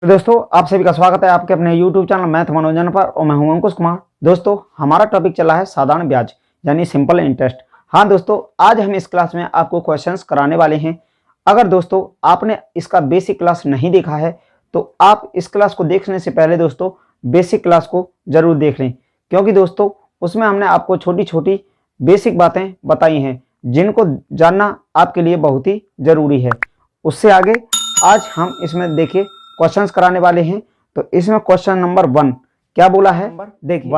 तो दोस्तों आप सभी का स्वागत है आपके अपने YouTube चैनल मैथ मनोरंजन पर और मैं हूं अंकुश कुमार। दोस्तों हमारा टॉपिक चला है साधारण ब्याज यानी सिंपल इंटरेस्ट। हाँ दोस्तों, आज हम इस क्लास में आपको क्वेश्चंस कराने वाले हैं। अगर दोस्तों आपने इसका बेसिक क्लास नहीं देखा है तो आप इस क्लास को देखने से पहले दोस्तों बेसिक क्लास को जरूर देख लें, क्योंकि दोस्तों उसमें हमने आपको छोटी छोटी बेसिक बातें बताई हैं जिनको जानना आपके लिए बहुत ही जरूरी है। उससे आगे आज हम इसमें देखिए क्वेश्चंस कराने वाले हैं। तो इसमें क्वेश्चन नंबर 1 क्या बोला है, देखिए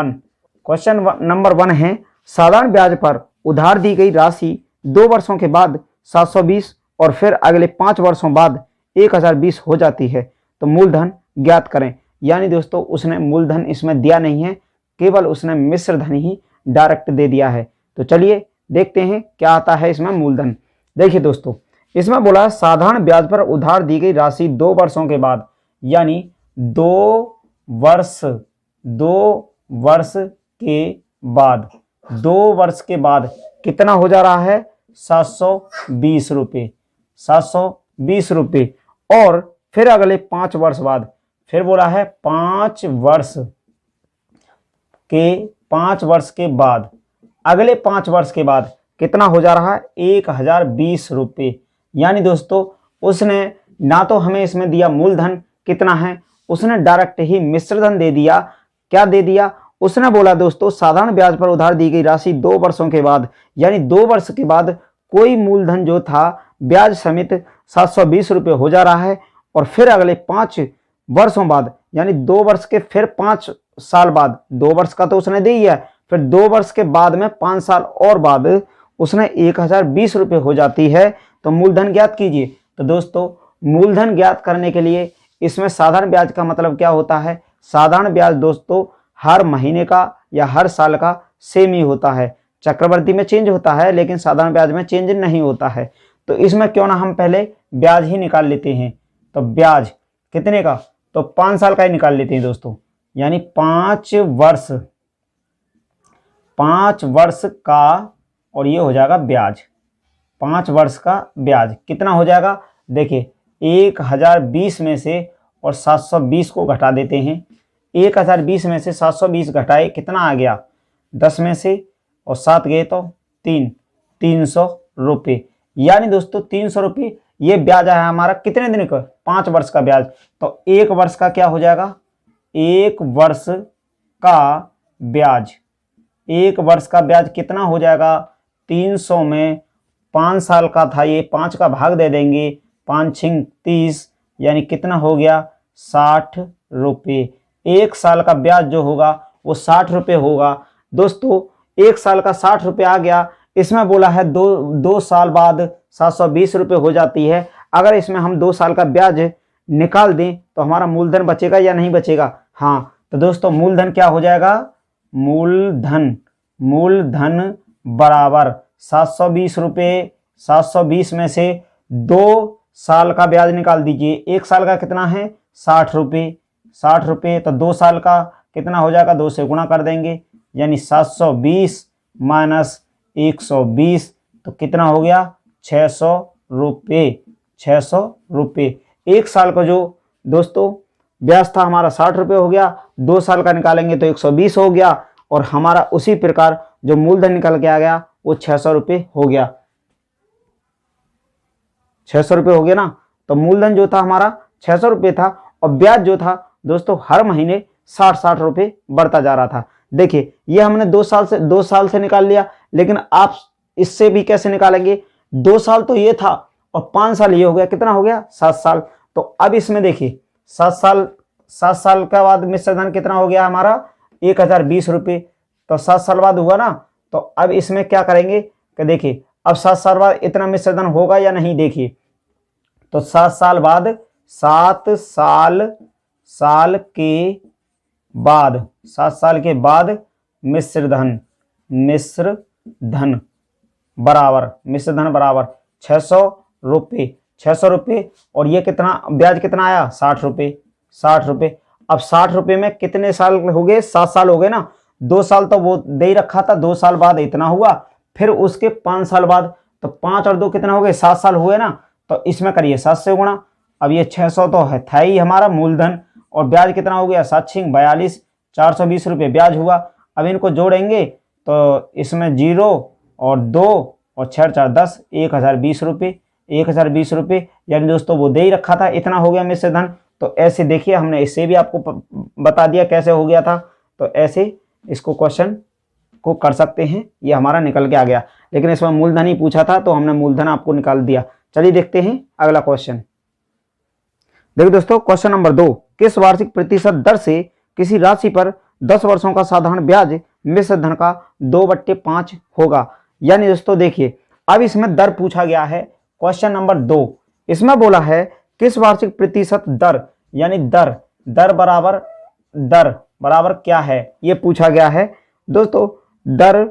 क्वेश्चन नंबर 1 है, साधारण ब्याज पर उधार दी गई राशि 2 वर्षों के बाद 720 और फिर अगले 5 वर्षों बाद 1020 हो जाती है, तो मूलधन ज्ञात करें। यानी दोस्तों उसने मूलधन इसमें दिया नहीं है, केवल उसने मिश्र धन ही डायरेक्ट दे दिया है। तो चलिए देखते हैं क्या आता है इसमें मूलधन। देखिए दोस्तों इसमें बोला साधारण ब्याज पर उधार दी गई राशि 2 वर्षों के बाद, यानी 2 वर्ष के बाद कितना हो जा रहा है, 720 रुपये, 720 रुपये। और फिर अगले 5 वर्ष बाद, फिर बोला है 5 वर्ष के बाद, अगले 5 वर्ष के बाद कितना हो जा रहा है, 1020 रुपये। यानी दोस्तों उसने ना तो हमें इसमें दिया मूलधन कितना है, उसने डायरेक्ट ही मिश्रधन दे दिया। क्या दे दिया, उसने बोला दोस्तों साधारण ब्याज पर उधार दी गई राशि 2 वर्षों के बाद, यानी 2 वर्ष के बाद कोई मूलधन जो था ब्याज समेत 720 रुपये हो जा रहा है। और फिर अगले 5 वर्षों बाद, यानी 2 वर्ष के फिर 5 साल बाद, 2 वर्ष का तो उसने दे दिया, फिर 2 वर्ष के बाद में 5 साल और बाद उसने 1020 रुपये हो जाती है। तो मूलधन ज्ञात कीजिए। तो दोस्तों मूलधन ज्ञात करने के लिए इसमें साधारण ब्याज का मतलब क्या होता है, साधारण ब्याज दोस्तों हर महीने का या हर साल का सेम ही होता है। चक्रवृद्धि में चेंज होता है लेकिन साधारण ब्याज में चेंज नहीं होता है। तो इसमें क्यों ना हम पहले ब्याज ही निकाल लेते हैं। तो ब्याज कितने का, तो 5 साल का ही निकाल लेते हैं दोस्तों, यानी 5 वर्ष का, और ये हो जाएगा ब्याज, 5 वर्ष का ब्याज कितना हो जाएगा। देखिए 1020 में से और 720 को घटा देते हैं। 1020 में से 720 घटाए कितना आ गया, 10 में से और 7 गए तो 300 रुपये। यानी दोस्तों 300 रुपये ये ब्याज है हमारा कितने दिन का, 5 वर्ष का ब्याज। तो 1 वर्ष का क्या हो जाएगा, 1 वर्ष का ब्याज, 1 वर्ष का ब्याज कितना हो जाएगा, 300 में 5 साल का था, ये 5 का भाग दे देंगे, 5 छिंग 30, यानी कितना हो गया, 60 रुपये। 1 साल का ब्याज जो होगा वो 60 रुपये होगा। दोस्तों 1 साल का 60 रुपये आ गया। इसमें बोला है दो साल बाद 720 रुपये हो जाती है। अगर इसमें हम 2 साल का ब्याज निकाल दें तो हमारा मूलधन बचेगा या नहीं बचेगा। हाँ तो दोस्तों मूलधन क्या हो जाएगा, मूलधन बराबर 720 रुपये, 720 में से 2 साल का ब्याज निकाल दीजिए। 1 साल का कितना है, 60 रुपये, 60 रुपये। तो 2 साल का कितना हो जाएगा, 2 से गुणा कर देंगे, यानी 720 माइनस 120, तो कितना हो गया, 600 रुपये, 600 रुपये। 1 साल का जो दोस्तों ब्याज था हमारा 60 रुपये हो गया, 2 साल का निकालेंगे तो 120 हो गया, और हमारा उसी प्रकार जो मूलधन निकल के आ गया वो 600 रुपये हो गया, 600 रुपये हो गया ना। तो मूलधन जो था हमारा 600 रुपये था और ब्याज जो था दोस्तों हर महीने 60 रुपये बढ़ता जा रहा था। देखिए ये हमने 2 साल से निकाल लिया, लेकिन आप इससे भी कैसे निकालेंगे, 2 साल तो ये था और 5 साल ये हो गया, कितना हो गया, 7 साल। तो अब इसमें देखिए 7 साल के बाद मिश्रधन कितना हो गया हमारा, 1020 रुपये। तो 7 साल बाद हुआ ना। तो अब इसमें क्या करेंगे कि देखिए अब 7 साल बाद इतना मिश्रधन होगा या नहीं, देखिए तो 7 साल बाद, 7 साल के बाद मिश्रधन बराबर 600 रुपये, 600 रुपये। और ये कितना ब्याज कितना आया, 60 रुपये, 60 रुपये। अब 60 रुपये में कितने साल हो गए, 7 साल हो गए ना। 2 साल तो वो दे ही रखा था, 2 साल बाद इतना हुआ, फिर उसके 5 साल बाद, तो 5 और 2 कितना हो गए, 7 साल हुए ना। तो इसमें करिए 7 से गुणा। अब ये 600 तो है था ही हमारा मूलधन, और ब्याज कितना हो गया 7×42 420 रुपये ब्याज हुआ। अब इनको जोड़ेंगे तो इसमें 0 और 2 और 6 4 10 1020 रुपये, 1020 रुपये, यानी दोस्तों वो दे ही रखा था, इतना हो गया मिश्र धन। तो ऐसे देखिए हमने इससे भी आपको बता दिया कैसे हो गया था, तो ऐसे इसको क्वेश्चन को कर सकते हैं। ये हमारा निकल के आ गया, लेकिन इसमें मूलधन ही पूछा था तो हमने मूलधन आपको निकाल दिया। चलिए देखते हैं अगला क्वेश्चन। देखिए दोस्तों क्वेश्चन नंबर 2, किस वार्षिक प्रतिशत दर से किसी राशि पर 10 वर्षों का साधारण ब्याज मिश्र धन का 2/5 होगा। यानी दोस्तों देखिए अब इसमें दर पूछा गया है। क्वेश्चन नंबर 2 इसमें बोला है किस वार्षिक प्रतिशत दर, यानी दर बराबर क्या है, ये पूछा गया है। दोस्तों दर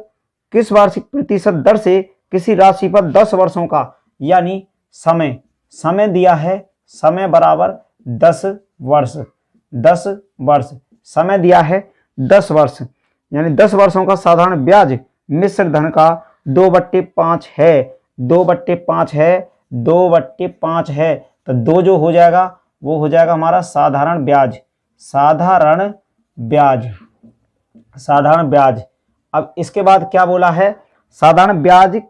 किस वार्षिक प्रतिशत दर से किसी राशि पर 10 वर्षों का, यानी समय दिया है, समय बराबर 10 वर्ष, समय दिया है 10 वर्ष, यानी 10 वर्षों का साधारण ब्याज मिश्र धन का 2/5 है, 2/5 है। तो 2 जो हो जाएगा वो हो जाएगा हमारा साधारण ब्याज। अब इसके बाद क्या बोला है, साधारण ब्याज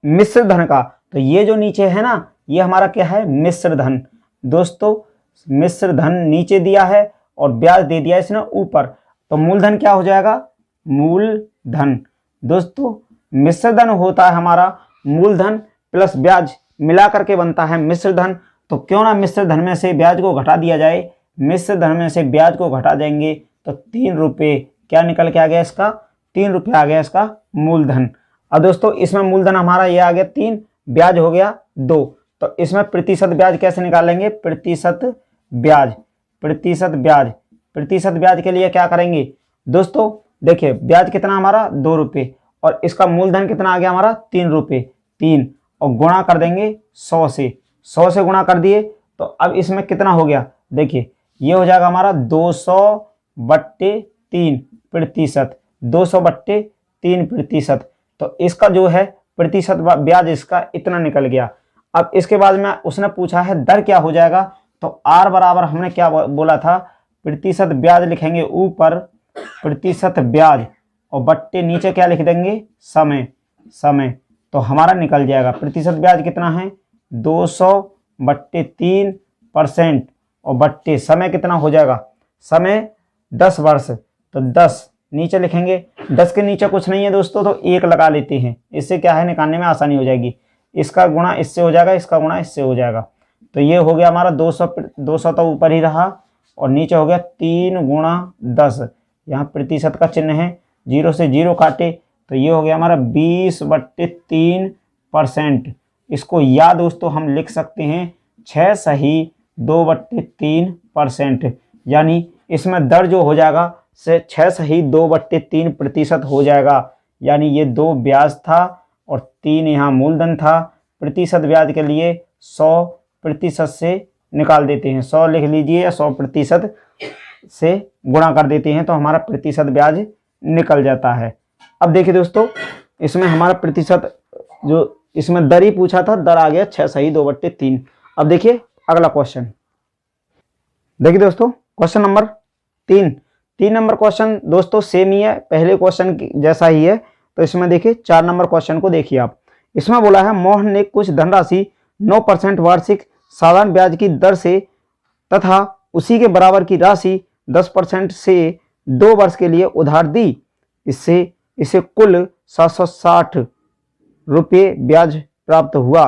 मिश्र धन का, तो ये जो नीचे है ना ये हमारा क्या है मिश्र धन। दोस्तों मिश्र धन नीचे दिया है और ब्याज दे दिया इसने ऊपर, तो मूलधन क्या हो जाएगा मूलधन। दोस्तों मिश्र धन होता है हमारा मूलधन प्लस ब्याज मिला करके बनता है मिश्र धन। तो क्यों ना मिश्र धन में से ब्याज को घटा दिया जाए, मिश्र धन में से ब्याज को घटा देंगे तो 3 रुपये क्या निकल के आ गया इसका, 3 रुपये आ गया इसका मूलधन। अब दोस्तों इसमें मूलधन हमारा ये आ गया 3, ब्याज हो गया 2, तो इसमें प्रतिशत ब्याज कैसे निकालेंगे, प्रतिशत ब्याज के लिए क्या करेंगे दोस्तों, देखिए ब्याज कितना हमारा 2 रुपये और इसका मूलधन कितना आ गया हमारा 3 रुपये, 3 और गुणा कर देंगे 100 से गुणा कर दिए। तो अब इसमें कितना हो गया, देखिए ये हो जाएगा हमारा 200/3 प्रतिशत, 200/3 प्रतिशत। तो इसका जो है प्रतिशत ब्याज इसका इतना निकल गया। अब इसके बाद में उसने पूछा है दर क्या हो जाएगा, तो R बराबर हमने क्या बोला था, प्रतिशत ब्याज लिखेंगे ऊपर प्रतिशत ब्याज और बट्टे नीचे क्या लिख देंगे समय। तो हमारा निकल जाएगा प्रतिशत ब्याज कितना है 200/3% और बट्टे समय कितना हो जाएगा, समय 10 वर्ष, तो 10 नीचे लिखेंगे, 10 के नीचे कुछ नहीं है दोस्तों तो 1 लगा लेते हैं, इससे क्या है निकालने में आसानी हो जाएगी। इसका गुणा इससे हो जाएगा, इसका गुणा इससे हो जाएगा, तो ये हो गया हमारा 200 तो ऊपर ही रहा और नीचे हो गया 3 × 10, यहाँ प्रतिशत का चिन्ह है, 0 से 0 काटे तो ये हो गया हमारा 20/3%। इसको या दोस्तों हम लिख सकते हैं 6 सही 2/3%, यानी इसमें दर जो हो जाएगा से 6 सही 2/3% हो जाएगा, यानी ये 2 ब्याज था और 3 यहाँ मूलधन था। प्रतिशत ब्याज के लिए 100% से निकाल देते हैं, 100 लिख लीजिए या 100% से गुणा कर देते हैं तो हमारा प्रतिशत ब्याज निकल जाता है। अब देखिए दोस्तों इसमें हमारा प्रतिशत जो इसमें दर ही पूछा था, दर आ गया 6 सही 2/3। अब देखिए अगला क्वेश्चन, देखिए दोस्तों क्वेश्चन नंबर 3 नंबर क्वेश्चन दोस्तों सेम ही है, पहले क्वेश्चन जैसा ही है। तो इसमें देखिए 4 नंबर क्वेश्चन को देखिए आप, इसमें बोला है मोहन ने कुछ धनराशि 9% वार्षिक साधारण ब्याज की दर से तथा उसी के बराबर की राशि 10% से 2 वर्ष के लिए उधार दी। इसे कुल 760 रुपये ब्याज प्राप्त हुआ।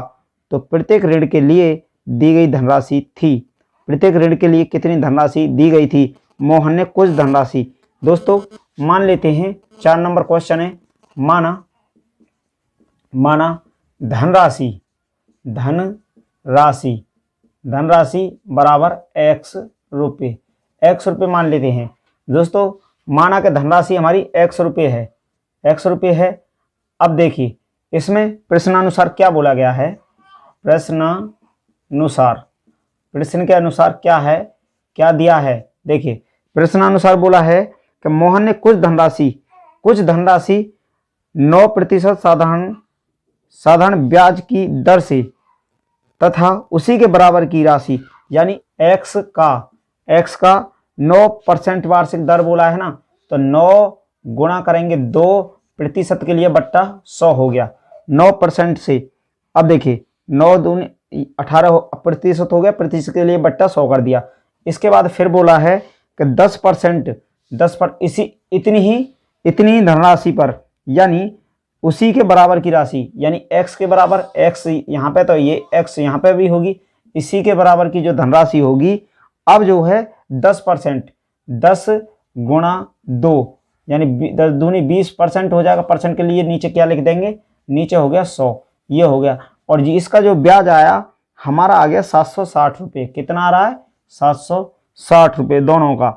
तो प्रत्येक ऋण के लिए दी गई धनराशि थी, प्रत्येक ऋण के लिए कितनी धनराशि दी गई थी, मोहन ने कुछ धनराशि। दोस्तों मान लेते हैं 4 नंबर क्वेश्चन है, माना धनराशि बराबर x रुपये, मान लेते हैं दोस्तों। माना कि धनराशि हमारी x रुपये है, अब देखिए इसमें प्रश्नानुसार क्या बोला गया है, प्रश्न के अनुसार क्या है, क्या दिया है। देखिए प्रश्नानुसार बोला है कि मोहन ने कुछ धनराशि 9% साधारण ब्याज की दर से तथा उसी के बराबर की राशि यानी x का 9% वार्षिक दर बोला है ना, तो 9 गुणा करेंगे 2% के लिए बट्टा 100 हो गया 9% से। अब देखिए 9 दूनी 18% हो गया, प्रतिशत के लिए बट्टा 100 कर दिया। इसके बाद फिर बोला है कि 10% इतनी ही धनराशि पर यानी उसी के बराबर की राशि यानी x के बराबर x यहाँ पे, तो ये x यहाँ पे भी होगी, इसी के बराबर की जो धनराशि होगी। अब जो है 10%, 10 गुणा 2 यानी 10 दूनी 20% हो जाएगा। परसेंट के लिए नीचे क्या लिख देंगे, नीचे हो गया 100, ये हो गया। और जी इसका जो ब्याज आया हमारा आ गया 760 रुपये। कितना आ रहा है, 760 रुपये दोनों का।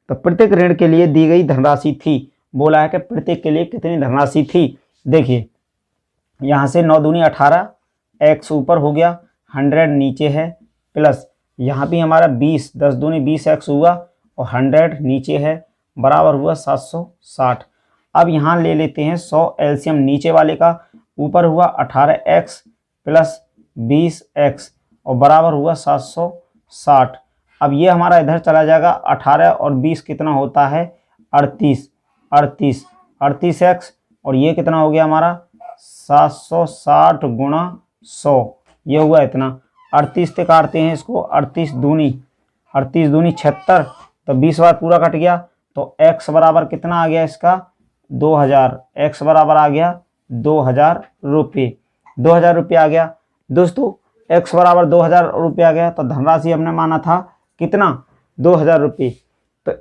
तो प्रत्येक ऋण के लिए दी गई धनराशि थी, बोला है कि प्रत्येक के लिए कितनी धनराशि थी। देखिए यहाँ से 9 दूनी 18, x ऊपर हो गया, 100 नीचे है, प्लस यहाँ भी हमारा 20, 10 दूनी 20x हुआ और 100 नीचे है, बराबर हुआ 760। अब यहाँ ले लेते हैं 100 एलसीएम नीचे वाले का, ऊपर हुआ 18x प्लस 20x और बराबर हुआ 760। अब ये हमारा इधर चला जाएगा, 18 और 20 कितना होता है 38x और ये कितना हो गया हमारा 760 गुणा 100, ये हुआ इतना। 38 से काटते हैं इसको, 38 दूनी 76, तो 20 बार पूरा कट गया, तो x बराबर कितना आ गया इसका 2000, x बराबर आ गया 2000 रुपये। 2000 रुपये आ गया दोस्तों, x बराबर 2000 रुपये आ गया। तो धनराशि हमने माना था कितना 2000 रुपये। तो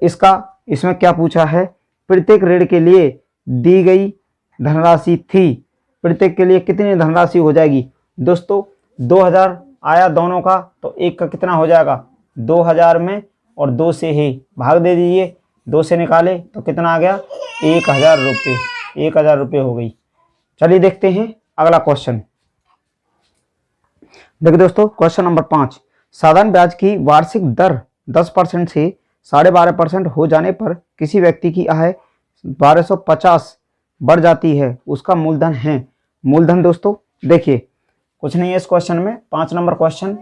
इसमें क्या पूछा है, प्रत्येक ऋण के लिए दी गई धनराशि थी, प्रत्येक के लिए कितनी धनराशि हो जाएगी दोस्तों। 2000 आया दोनों का, तो एक का कितना हो जाएगा 2000 में, और 2 से ही भाग दे दीजिए, 2 से निकाले तो कितना आ गया 1000 रुपये। 1000 रुपये हो गई। चलिए देखते हैं अगला क्वेश्चन। देखिए दोस्तों क्वेश्चन नंबर 5, साधारण ब्याज की वार्षिक दर 10% से 12.5% हो जाने पर किसी व्यक्ति की आय 1250 बढ़ जाती है, उसका मूलधन है। मूलधन दोस्तों देखिए कुछ नहीं है इस क्वेश्चन में। 5 नंबर क्वेश्चन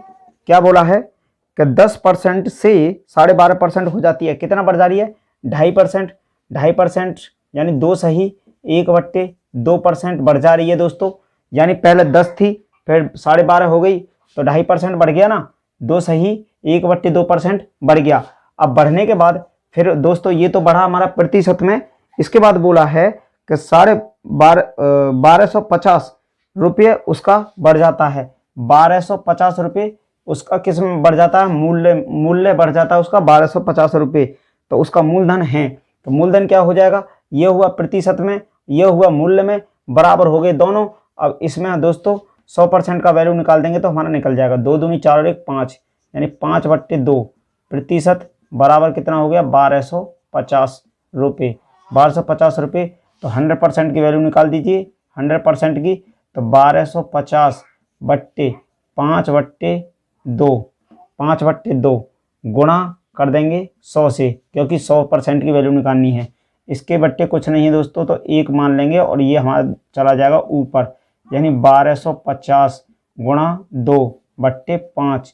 क्या बोला है कि 10% से 12.5% हो जाती है, कितना बढ़ जा रही है 2.5% यानी 2 सही 1/2% बढ़ जा रही है दोस्तों। यानी पहले 10 थी, फिर 12.5 हो गई, तो 2.5% बढ़ गया ना, 2 सही 1/2% बढ़ गया। अब बढ़ने के बाद फिर दोस्तों ये तो बढ़ा हमारा प्रतिशत में। इसके बाद बोला है कि 1250 रुपये उसका बढ़ जाता है। 1250 रुपये उसका किस में बढ़ जाता है, मूल्य बढ़ जाता है उसका 1250 रुपये। तो उसका मूलधन है, तो मूलधन क्या हो जाएगा, ये हुआ प्रतिशत में, ये हुआ मूल्य में, बराबर हो गए दोनों। अब इसमें दोस्तों 100% का वैल्यू निकाल देंगे तो हमारा निकल जाएगा 2 दूनी 4 और 1 5 यानी 5/2 प्रतिशत बराबर कितना हो गया 1250 रुपये। 1250 रुपये, तो 100% की वैल्यू निकाल दीजिए 100% की, तो 1250 बट्टे 5/2 गुणा कर देंगे 100 से, क्योंकि 100% की वैल्यू निकालनी है। इसके बट्टे कुछ नहीं है दोस्तों, तो 1 मान लेंगे और ये हमारा चला जाएगा ऊपर, यानी 1250 गुणा 2/5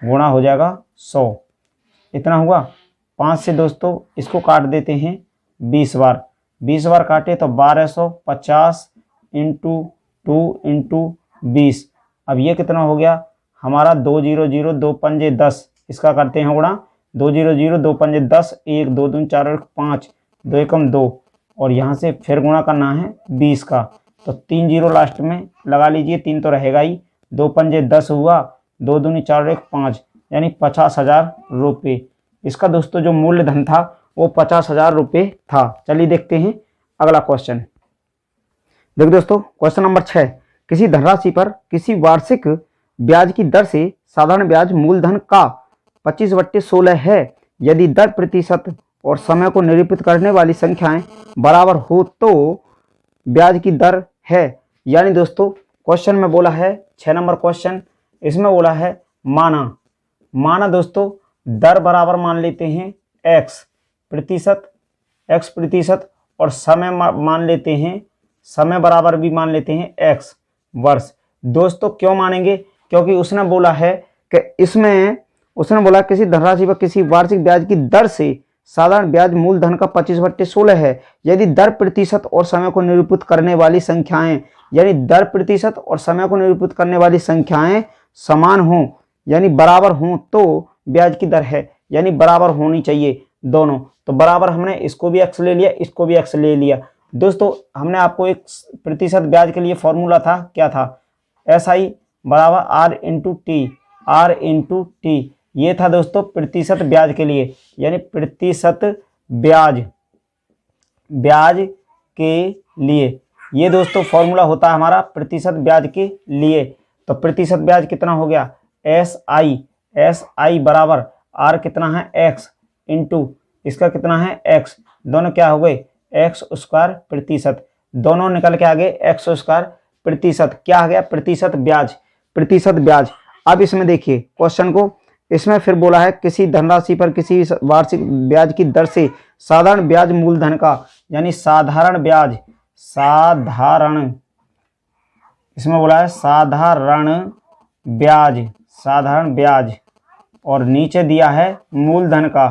गुणा हो जाएगा 100, इतना हुआ। 5 से दोस्तों इसको काट देते हैं 20 बार, 20 बार काटे तो 1250 × 2 × 20। अब ये कितना हो गया हमारा 200 2 पंजे 10, इसका करते हैं गुणा 200 2 पंजे 10, 1 2 दूनी 4 और 5, 2 एकम 2, और यहाँ से फिर गुणा करना है 20 का, तो 3 0 लास्ट में लगा लीजिए, 3 तो रहेगा ही, 2 पंजे 10 हुआ, 2 दूनी 4 और 1 5 यानी 50,000 रुपये। इसका दोस्तों जो मूलधन था वो 50,000 रुपये था। चलिए देखते हैं अगला क्वेश्चन। देखो दोस्तों क्वेश्चन नंबर 6, किसी धनराशि पर किसी वार्षिक ब्याज की दर से साधारण ब्याज मूलधन का 25/16 है, यदि दर प्रतिशत और समय को निरूपित करने वाली संख्याएं बराबर हो तो ब्याज की दर है। यानी दोस्तों क्वेश्चन में बोला है 6 नंबर क्वेश्चन, इसमें बोला है माना दोस्तों दर बराबर मान लेते हैं x प्रतिशत और समय मान लेते हैं, समय बराबर भी मान लेते हैं x वर्ष। दोस्तों क्यों मानेंगे, क्योंकि उसने बोला है कि इसमें उसने बोला किसी धनराशि पर किसी वार्षिक ब्याज की दर से साधारण ब्याज मूलधन का 25/16 है यदि दर प्रतिशत और समय को निरूपित करने वाली संख्याएं, यानी दर प्रतिशत और समय को निरूपित करने वाली संख्याएं समान हों यानी बराबर हों तो ब्याज की दर है, यानी बराबर होनी चाहिए दोनों। तो बराबर हमने इसको भी x ले लिया, इसको भी x ले लिया। दोस्तों हमने आपको एक प्रतिशत ब्याज के लिए फॉर्मूला था, क्या था, SI बराबर R/T, ये था दोस्तों प्रतिशत ब्याज के लिए, यानी प्रतिशत ब्याज के लिए ये दोस्तों फॉर्मूला होता है हमारा प्रतिशत ब्याज के लिए। तो प्रतिशत ब्याज कितना हो गया, SI बराबर R कितना है x इंटू इसका कितना है x, दोनों क्या हो गए x² प्रतिशत, दोनों निकल के आ गए x² प्रतिशत, क्या आ गया प्रतिशत ब्याज। अब इसमें देखिए क्वेश्चन को, इसमें फिर बोला है किसी धनराशि पर किसी वार्षिक ब्याज की दर से साधारण ब्याज मूलधन का, यानी साधारण इसमें बोला है साधारण ब्याज और नीचे दिया है मूलधन का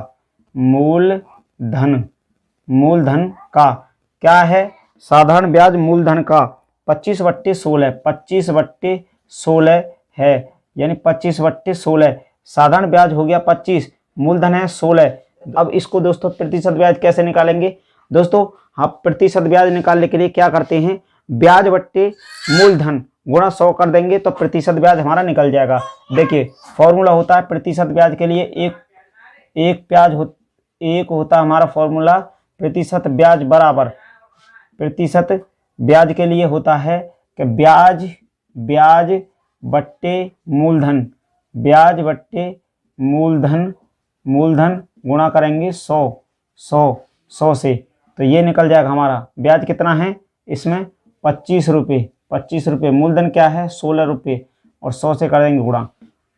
क्या है, साधारण ब्याज मूलधन का 25/16 है, यानी 25/16 साधारण ब्याज हो गया 25, मूलधन है 16। अब इसको दोस्तों प्रतिशत ब्याज कैसे निकालेंगे, दोस्तों आप प्रतिशत ब्याज निकालने के लिए क्या करते हैं, ब्याज बट्टे मूलधन गुणा 100 कर देंगे तो प्रतिशत ब्याज हमारा निकल जाएगा। देखिए फॉर्मूला होता है प्रतिशत ब्याज के लिए एक होता हमारा फॉर्मूला प्रतिशत ब्याज बराबर, प्रतिशत ब्याज के लिए होता है कि ब्याज बट्टे मूलधन गुणा करेंगे 100 से, तो ये निकल जाएगा हमारा ब्याज कितना है इसमें 25 रुपये, मूलधन क्या है 16 रुपये और 100 से कर देंगे गुणा।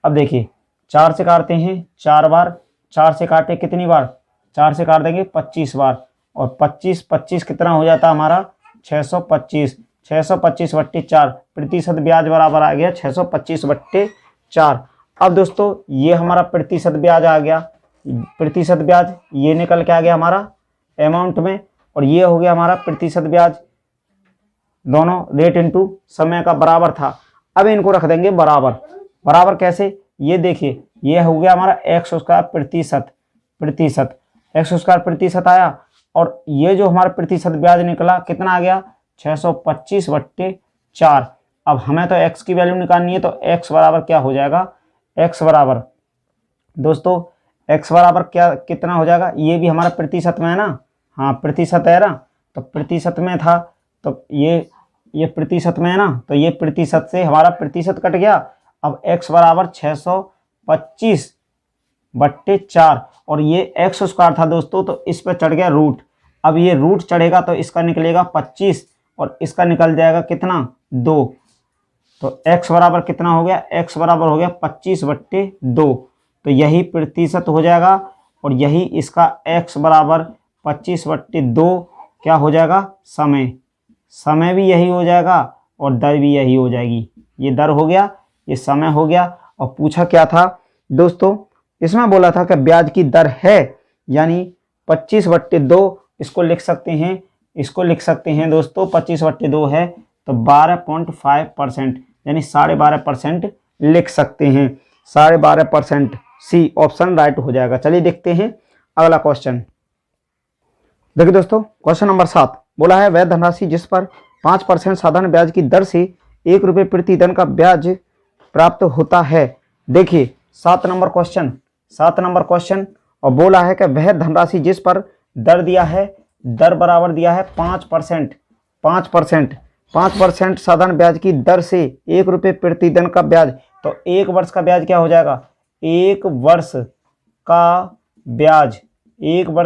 अब देखिए 4 से काटते हैं 4 बार, 4 से काटे कितनी बार, 4 से काट देंगे 25 बार और 25 कितना हो जाता है हमारा 625/4 प्रतिशत ब्याज बराबर आ गया 625/4। अब दोस्तों ये हमारा प्रतिशत ब्याज आ गया, प्रतिशत ब्याज ये निकल के आ गया हमारा अमाउंट में, और ये हो गया हमारा प्रतिशत ब्याज, दोनों रेट इनटू समय का बराबर था। अब इनको रख देंगे बराबर कैसे, ये देखिए ये हो गया हमारा x² प्रतिशत आया, और ये जो हमारा प्रतिशत ब्याज निकला कितना आ गया 625/4। अब हमें तो x की वैल्यू निकालनी है, तो x बराबर क्या हो जाएगा, x बराबर दोस्तों x बराबर क्या कितना हो जाएगा, ये भी हमारा प्रतिशत में है ना, हाँ प्रतिशत है ना, तो प्रतिशत में था तो ये प्रतिशत में है ना, तो ये प्रतिशत से हमारा प्रतिशत कट गया। अब x बराबर 625/4 और ये x² था दोस्तों, तो इस पर चढ़ गया रूट। अब ये रूट चढ़ेगा तो इसका निकलेगा 25 और इसका निकल जाएगा कितना 2, तो x बराबर कितना हो गया, x बराबर हो गया 25/2, तो यही प्रतिशत हो जाएगा और यही इसका x बराबर 25/2 क्या हो जाएगा, समय भी यही हो जाएगा और दर भी यही हो जाएगी। ये दर हो गया, ये समय हो गया। और पूछा क्या था दोस्तों, इसमें बोला था कि ब्याज की दर है, यानी 25/2 इसको लिख सकते हैं दोस्तों, 25/2 है तो 12.5%, यानी 12.5% लिख सकते हैं, 12.5%। सी ऑप्शन राइट हो जाएगा। चलिए देखते हैं अगला क्वेश्चन। देखिए दोस्तों क्वेश्चन नंबर 7 बोला है वह धनराशि जिस पर 5% साधारण ब्याज की दर से 1 रुपये प्रति दिन का ब्याज प्राप्त होता है। देखिए 7 नंबर क्वेश्चन और बोला है कि वह धनराशि जिस पर दर दिया है, दर बराबर दिया है 5% साधारण ब्याज की दर से 1 रुपये प्रति दिन का ब्याज, तो 1 वर्ष का ब्याज क्या हो जाएगा, 1 वर्ष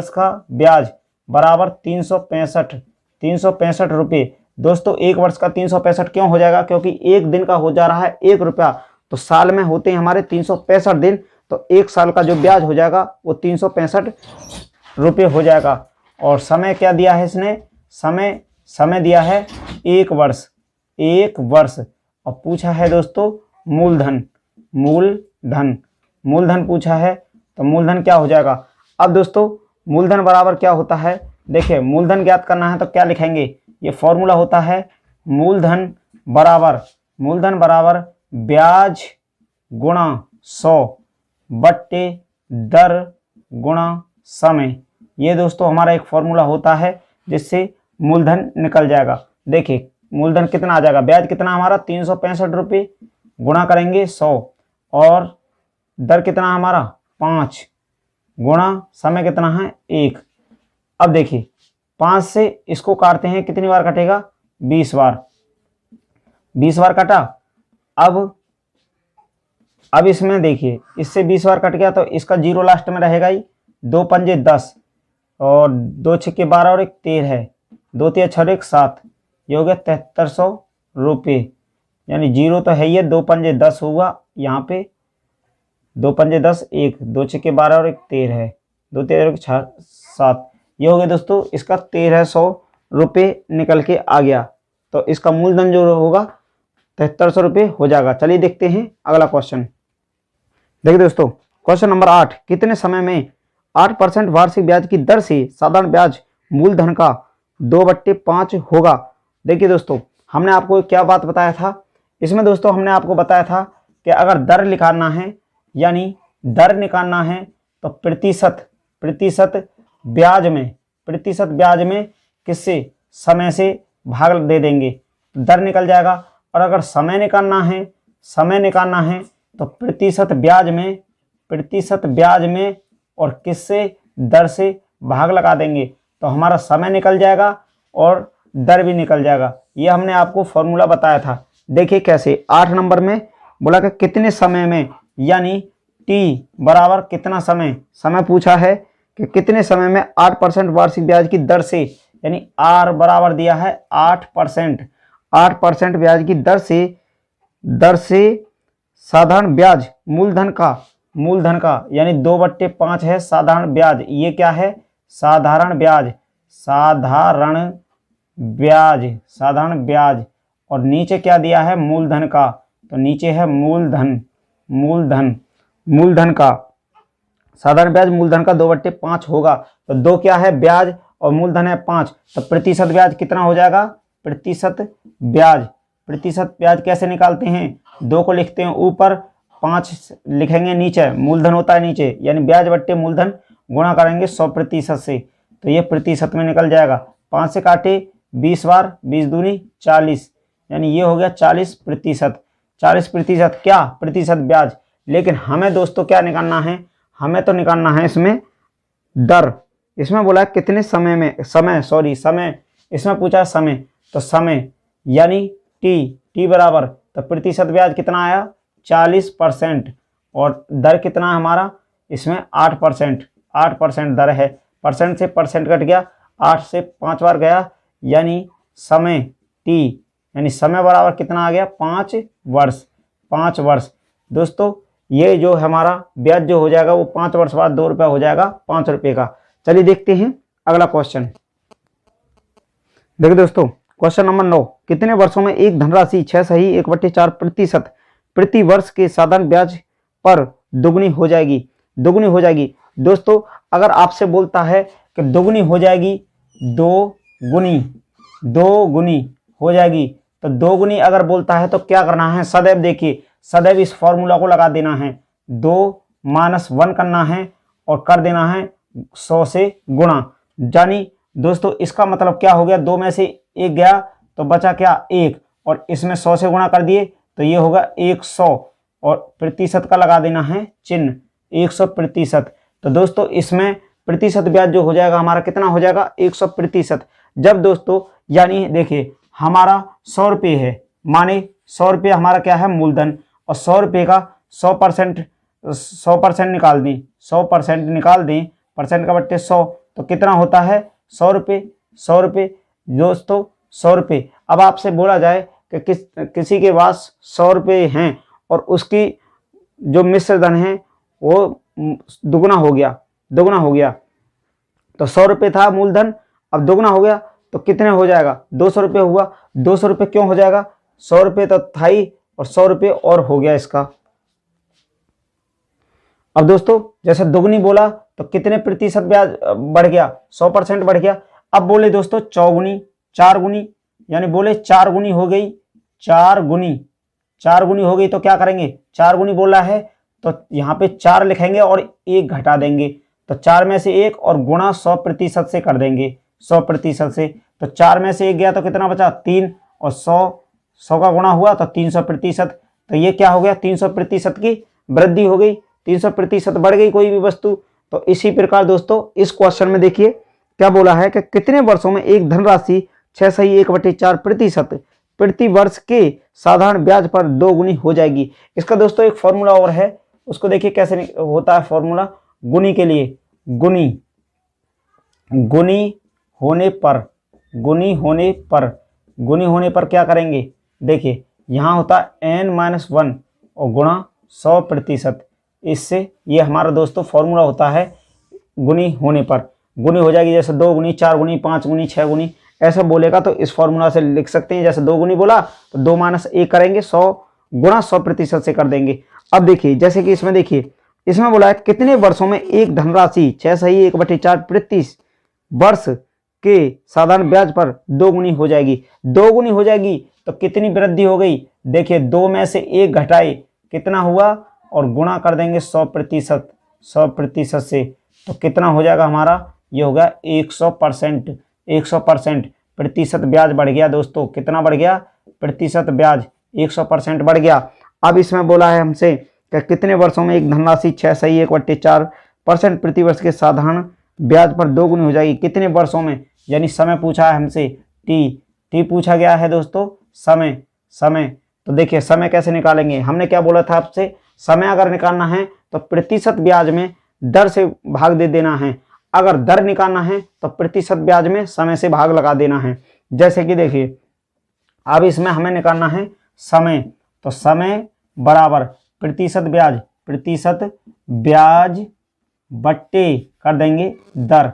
का ब्याज बराबर 365 रुपये। दोस्तों 1 वर्ष का 365 क्यों हो जाएगा, क्योंकि 1 दिन का हो जा रहा है 1 रुपया, तो साल में होते हैं हमारे 365 दिन, तो 1 साल का जो ब्याज हो जाएगा वो 365 रुपये हो जाएगा। और समय क्या दिया है इसने, समय दिया है 1 वर्ष और पूछा है दोस्तों मूलधन, मूलधन, मूलधन पूछा है तो मूलधन क्या हो जाएगा। अब दोस्तों मूलधन बराबर क्या होता है, देखिए मूलधन ज्ञात करना है तो क्या लिखेंगे, ये फॉर्मूला होता है मूलधन बराबर ब्याज गुणा 100 बट्टे दर गुणा समय। ये दोस्तों हमारा एक फॉर्मूला होता है जिससे मूलधन निकल जाएगा। देखिए मूलधन कितना आ जाएगा, ब्याज कितना हमारा 365 रुपये, गुणा करेंगे 100 और दर कितना हमारा 5 गुणा समय कितना है 1। अब देखिए 5 से इसको काटते हैं, कितनी बार कटेगा 20 बार, 20 बार कटा। अब इसमें देखिए इससे 20 बार कट गया तो इसका जीरो लास्ट में रहेगा ही, 2 पंजे 10 और 2 छक्के 12 और 1 13 है, 2 तिया 6 1 7, ये हो गया 7300 रुपये। यानी जीरो तो है ये, 2 पंजे 10 हुआ यहाँ पे, 2 पंजे 10 1, 2 छक्के 12 और 1 13 है, 2 13 1 6 7, ये हो गया दोस्तों इसका 1300 रुपये निकल के आ गया। तो इसका मूलधन जो होगा 7300 रुपये हो जाएगा। चलिए देखते हैं अगला क्वेश्चन। देखिए दोस्तों क्वेश्चन नंबर 8, कितने समय में 8% वार्षिक ब्याज की दर से साधारण ब्याज मूलधन का 2/5 होगा। देखिए दोस्तों हमने आपको क्या बात बताया था, इसमें दोस्तों हमने आपको बताया था कि अगर दर निकालना है यानी दर निकालना है तो प्रतिशत ब्याज में किससे, समय से भाग दे देंगे, दर निकल जाएगा। और अगर समय निकालना है तो प्रतिशत ब्याज में और किससे, दर से भाग लगा देंगे तो हमारा समय निकल जाएगा और दर भी निकल जाएगा। ये हमने आपको फॉर्मूला बताया था। देखिए कैसे, 8 नंबर में बोला कि कितने समय में, यानी टी बराबर कितना समय पूछा है कि कितने समय में 8% वार्षिक ब्याज की दर से, यानी आर बराबर दिया है 8% ब्याज की दर से साधारण ब्याज मूलधन का यानी 2/5 है साधारण ब्याज। ये क्या है, साधारण ब्याज और नीचे क्या दिया है, मूलधन का, तो नीचे है मूलधन का साधारण ब्याज मूलधन का 2/5 होगा। तो 2 क्या है ब्याज और मूलधन है 5, तो प्रतिशत ब्याज कितना हो जाएगा, प्रतिशत ब्याज कैसे निकालते हैं, 2 को लिखते हैं ऊपर, 5 लिखेंगे नीचे, मूलधन होता है नीचे, यानी ब्याज बट्टे मूलधन गुणा करेंगे 100% से, तो ये प्रतिशत में निकल जाएगा। 5 से काटे 20 बार, 20 दूनी 40, यानी ये हो गया 40%। क्या प्रतिशत ब्याज। लेकिन हमें दोस्तों क्या निकालना है, हमें तो निकालना है इसमें दर। इसमें बोला है कितने समय में, समय इसमें पूछा है समय, तो समय यानी टी बराबर, तो प्रतिशत ब्याज कितना आया 40% और दर कितना है हमारा, इसमें 8% दर है, परसेंट से परसेंट कट गया, 8 से 5 बार गया, यानी समय टी, यानी समय बराबर कितना आ गया 5 वर्ष। दोस्तों ये जो हमारा ब्याज जो हो जाएगा वो 5 वर्ष बाद 2 रुपया हो जाएगा 5 रुपये का। चलिए देखते हैं अगला क्वेश्चन। देखिए दोस्तों क्वेश्चन नंबर 9, कितने वर्षों में एक धनराशि 6.1/4% प्रति वर्ष के साधारण ब्याज पर दुगनी हो जाएगी। दोस्तों अगर आपसे बोलता है कि दुगनी हो जाएगी, दो गुनी हो जाएगी, तो 2 गुनी अगर बोलता है तो क्या करना है, सदैव इस फॉर्मूला को लगा देना है, 2 - 1 करना है और कर देना है 100 से गुणा। यानी दोस्तों इसका मतलब क्या हो गया, 2 में से 1 गया तो बचा क्या 1, और इसमें 100 से गुणा कर दिए तो ये होगा 100 और प्रतिशत का लगा देना है चिन्ह, 100%। तो दोस्तों इसमें प्रतिशत ब्याज जो हो जाएगा हमारा कितना हो जाएगा 100%। जब दोस्तों यानी देखिए हमारा 100 रुपये है, माने 100 रुपये हमारा क्या है मूलधन, और 100 रुपये का 100% निकाल दें, 100% निकाल दें, परसेंट का बट्टे 100, तो कितना होता है 100 रुपये दोस्तों 100 रुपये। अब आपसे बोला जाए कि किसी के पास 100 रुपये हैं और उसकी जो मिश्र धन है वो दुगना हो गया, तो 100 रुपये था मूलधन, अब दुगना हो गया तो कितने हो जाएगा 200 रुपये हुआ। 200 रुपये क्यों हो जाएगा, 100 रुपये तो था ही, और 100 रुपये और हो गया इसका। अब दोस्तों जैसे दुगनी बोला तो कितने प्रतिशत ब्याज बढ़ गया, 100% बढ़ गया। अब बोले दोस्तों चौगुनी, 4 गुनी, यानी बोले 4 गुनी हो गई, 4 गुनी हो गई तो क्या करेंगे, 4 गुनी बोला है तो यहाँ पे 4 लिखेंगे और 1 घटा देंगे, तो 4 में से 1 और गुणा 100% से कर देंगे, 100% से। तो 4 में से 1 गया तो कितना बचा, 3, और 100 का गुणा हुआ तो 300%। तो ये क्या हो गया, 300% की वृद्धि हो गई, 300% बढ़ गई कोई भी वस्तु। तो इसी प्रकार दोस्तों इस क्वेश्चन में देखिए क्या बोला है कि कितने वर्षों में एक धनराशि 6/1/4% प्रति वर्ष के साधारण ब्याज पर 2 गुनी हो जाएगी। इसका दोस्तों एक फॉर्मूला और है, उसको देखिए कैसे होता है फॉर्मूला। गुनी के लिए गुनी होने पर क्या करेंगे, देखिए यहाँ होता है n-1 और गुणा 100%। इससे ये हमारा दोस्तों फॉर्मूला होता है गुनी होने पर। गुनी हो जाएगी जैसे 2 गुनी, 4 गुनी, 5 गुनी, 6 गुनी, ऐसा बोलेगा तो इस फॉर्मूला से लिख सकते हैं। जैसे 2 गुनी बोला तो 2 - 1 करेंगे, 100 गुणा 100% से कर देंगे। अब देखिए जैसे कि इसमें देखिए, इसमें बोला है कितने वर्षों में एक धनराशि 6/1/4 प्रति वर्ष के साधारण ब्याज पर 2 गुनी हो जाएगी। 2 गुनी हो जाएगी तो कितनी वृद्धि हो गई, देखिए 2 में से 1 घटाए कितना हुआ और गुणा कर देंगे 100% से, तो कितना हो जाएगा हमारा, ये होगा 100%। 100% प्रतिशत ब्याज बढ़ गया दोस्तों, कितना बढ़ गया, प्रतिशत ब्याज 100% बढ़ गया। अब इसमें बोला है हमसे कि कितने वर्षों में एक धनराशि 6/1/4% प्रति वर्ष के साधारण ब्याज पर 2 गुनी हो जाएगी। कितने वर्षों में, यानी समय पूछा है हमसे, टी पूछा गया है दोस्तों, समय। तो देखिए समय कैसे निकालेंगे, हमने क्या बोला था आपसे, समय अगर निकालना है तो प्रतिशत ब्याज में दर से भाग दे देना है, अगर दर निकालना है तो प्रतिशत ब्याज में समय से भाग लगा देना है। जैसे कि देखिए अब इसमें हमें निकालना है समय, तो समय बराबर प्रतिशत ब्याज बट्टे कर देंगे दर,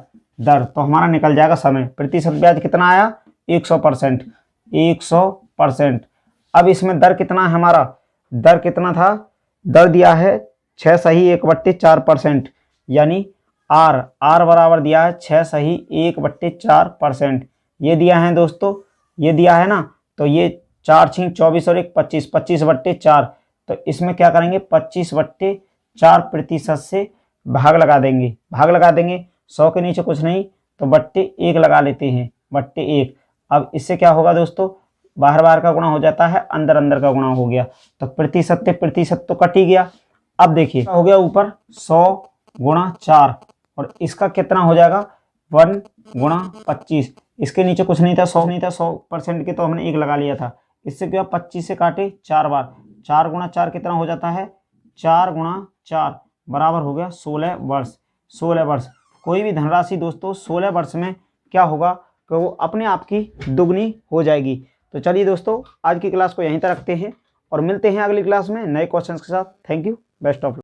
तो हमारा निकल जाएगा समय। प्रतिशत ब्याज कितना आया, 100%। अब इसमें दर कितना है हमारा, दर कितना था, दर दिया है 6/1/4%, यानी आर बराबर दिया है 6/1/4%। ये दिया है दोस्तों, ये दिया है ना, तो ये 4 × 24 और 1 25, 25/4। तो इसमें क्या करेंगे, 25/4% से भाग लगा देंगे 100 के नीचे कुछ नहीं तो /1 लगा लेते हैं, /1। अब इससे क्या होगा दोस्तों, बाहर का गुणा हो जाता है, अंदर का गुणा हो गया, तो प्रतिशत तो कट ही गया। अब देखिए हो गया ऊपर 100 × 4 और इसका कितना हो जाएगा 1 × 25, इसके नीचे कुछ नहीं था, 100 नहीं था, 100% के तो हमने 1 लगा लिया था। इससे क्या 25 से काटे 4 बार, 4 × 4 कितना हो जाता है, 4 × 4 बराबर हो गया 16 वर्ष। कोई भी धनराशि दोस्तों 16 वर्ष में क्या होगा कि वो अपने आप की दुगनी हो जाएगी। तो चलिए दोस्तों आज की क्लास को यहीं तक रखते हैं और मिलते हैं अगली क्लास में नए क्वेश्चंस के साथ। Thank you, best of luck.